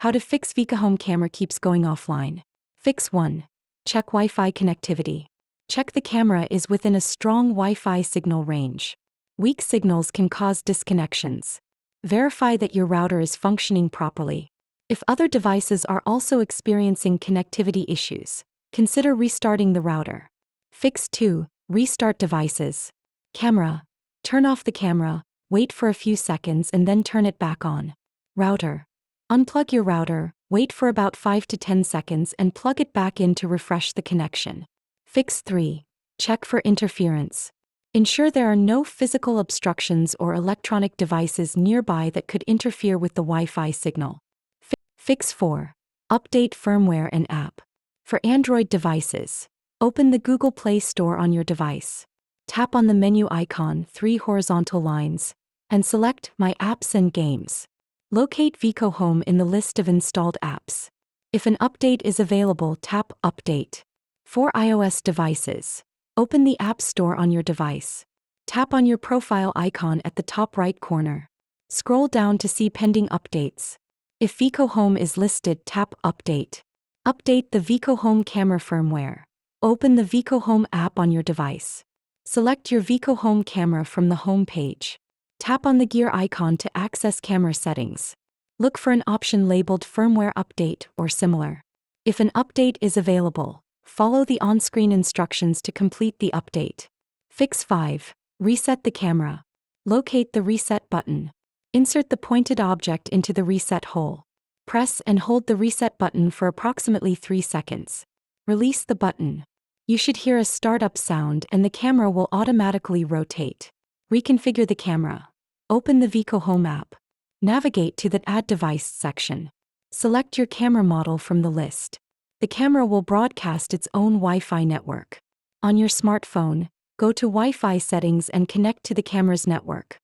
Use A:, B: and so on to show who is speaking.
A: How to fix VicoHome camera keeps going offline. Fix 1. Check Wi-Fi connectivity. Check the camera is within a strong Wi-Fi signal range. Weak signals can cause disconnections. Verify that your router is functioning properly. If other devices are also experiencing connectivity issues, consider restarting the router. Fix 2. Restart devices. Camera. Turn off the camera, wait for a few seconds and then turn it back on. Router. Unplug your router, wait for about 5 to 10 seconds and plug it back in to refresh the connection. Fix 3. Check for interference. Ensure there are no physical obstructions or electronic devices nearby that could interfere with the Wi-Fi signal. Fix 4. Update firmware and app. For Android devices, open the Google Play Store on your device. Tap on the menu icon 3 horizontal lines, and select My Apps and Games. Locate VicoHome in the list of installed apps. If an update is available, tap Update. For iOS devices, open the App Store on your device. Tap on your profile icon at the top right corner. Scroll down to see pending updates. If VicoHome is listed, tap Update. Update the VicoHome camera firmware. Open the VicoHome app on your device. Select your VicoHome camera from the home page. Tap on the gear icon to access camera settings. Look for an option labeled Firmware Update or similar. If an update is available, follow the on-screen instructions to complete the update. Fix 5. Reset the camera. Locate the Reset button. Insert the pointed object into the reset hole. Press and hold the reset button for approximately 3 seconds. Release the button. You should hear a startup sound and the camera will automatically rotate. Reconfigure the camera. Open the VicoHome app. Navigate to the Add Device section. Select your camera model from the list. The camera will broadcast its own Wi-Fi network. On your smartphone, go to Wi-Fi settings and connect to the camera's network.